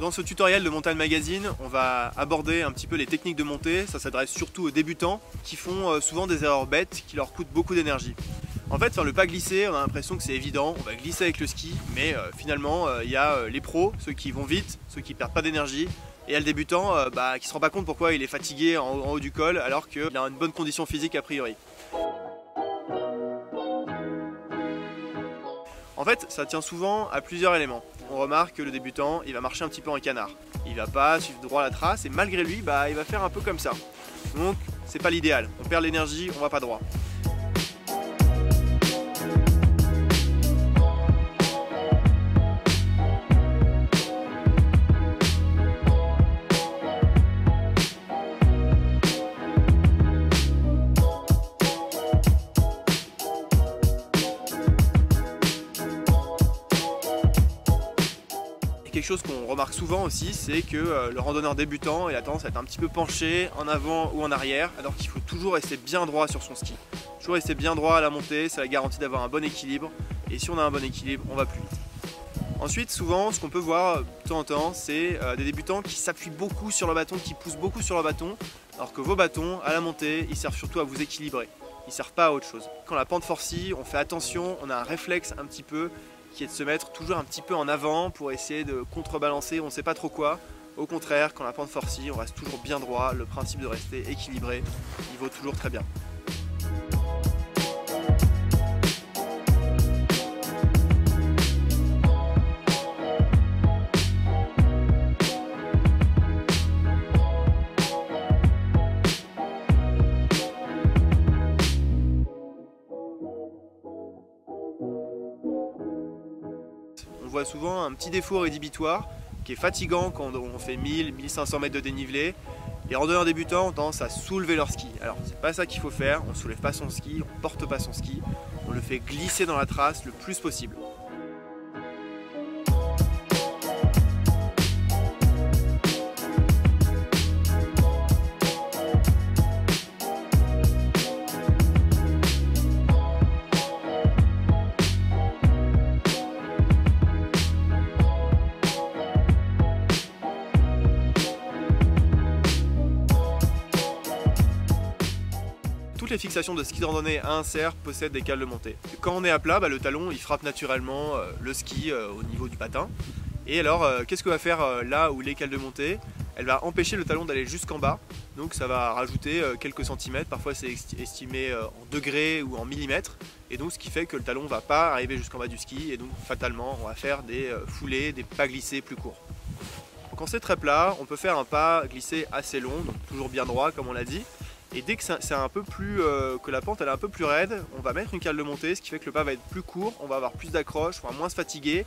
Dans ce tutoriel de Montagne Magazine, on va aborder un petit peu les techniques de montée. Ça s'adresse surtout aux débutants qui font souvent des erreurs bêtes qui leur coûtent beaucoup d'énergie. En fait, faire le pas glisser, on a l'impression que c'est évident, on va glisser avec le ski, mais finalement, il y a les pros, ceux qui vont vite, ceux qui perdent pas d'énergie, et il y a le débutant qui se rend pas compte pourquoi il est fatigué en haut du col alors qu'il a une bonne condition physique a priori. En fait, ça tient souvent à plusieurs éléments. On remarque que le débutant, il va marcher un petit peu en canard. Il va pas suivre droit la trace et malgré lui, il va faire un peu comme ça. Donc, c'est pas l'idéal. On perd l'énergie, on va pas droit. Quelque chose qu'on remarque souvent aussi, c'est que le randonneur débutant il a tendance à être un petit peu penché en avant ou en arrière, alors qu'il faut toujours rester bien droit sur son ski. Toujours rester bien droit à la montée, ça la garantit d'avoir un bon équilibre, et si on a un bon équilibre, on va plus vite. Ensuite, souvent, ce qu'on peut voir de temps en temps, c'est des débutants qui s'appuient beaucoup sur le bâton, qui poussent beaucoup sur le bâton, alors que vos bâtons, à la montée, ils servent surtout à vous équilibrer. Ils ne servent pas à autre chose. Quand la pente forcit, on fait attention, on a un réflexe un petit peu qui est de se mettre toujours un petit peu en avant pour essayer de contrebalancer, on ne sait pas trop quoi. Au contraire, quand la pente forcit, on reste toujours bien droit. Le principe de rester équilibré, il vaut toujours très bien. On voit souvent un petit défaut rédhibitoire qui est fatigant quand on fait 1000-1500 mètres de dénivelé. Les randonneurs débutants ont tendance à soulever leur ski. Alors c'est pas ça qu'il faut faire, on ne soulève pas son ski, on ne porte pas son ski, on le fait glisser dans la trace le plus possible. Toutes les fixations de ski de randonnée à insert possèdent des cales de montée. Quand on est à plat, le talon il frappe naturellement le ski au niveau du patin. Et alors, qu'est-ce que va faire là où les cales de montée? Elle va empêcher le talon d'aller jusqu'en bas, donc ça va rajouter quelques centimètres, parfois c'est estimé en degrés ou en millimètres, et donc ce qui fait que le talon ne va pas arriver jusqu'en bas du ski, et donc fatalement on va faire des foulées, des pas glissés plus courts. Quand c'est très plat, on peut faire un pas glissé assez long, donc toujours bien droit comme on l'a dit. Et dès que c'est un peu plus que la pente elle est un peu plus raide, on va mettre une cale de montée, ce qui fait que le pas va être plus court, on va avoir plus d'accroche, on va moins se fatiguer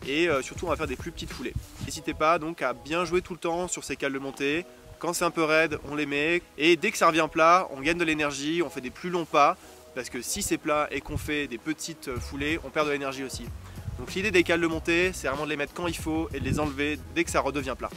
et surtout on va faire des plus petites foulées. N'hésitez pas donc à bien jouer tout le temps sur ces cales de montée. Quand c'est un peu raide, on les met et dès que ça revient plat, on gagne de l'énergie, on fait des plus longs pas parce que si c'est plat et qu'on fait des petites foulées, on perd de l'énergie aussi. Donc l'idée des cales de montée, c'est vraiment de les mettre quand il faut et de les enlever dès que ça redevient plat.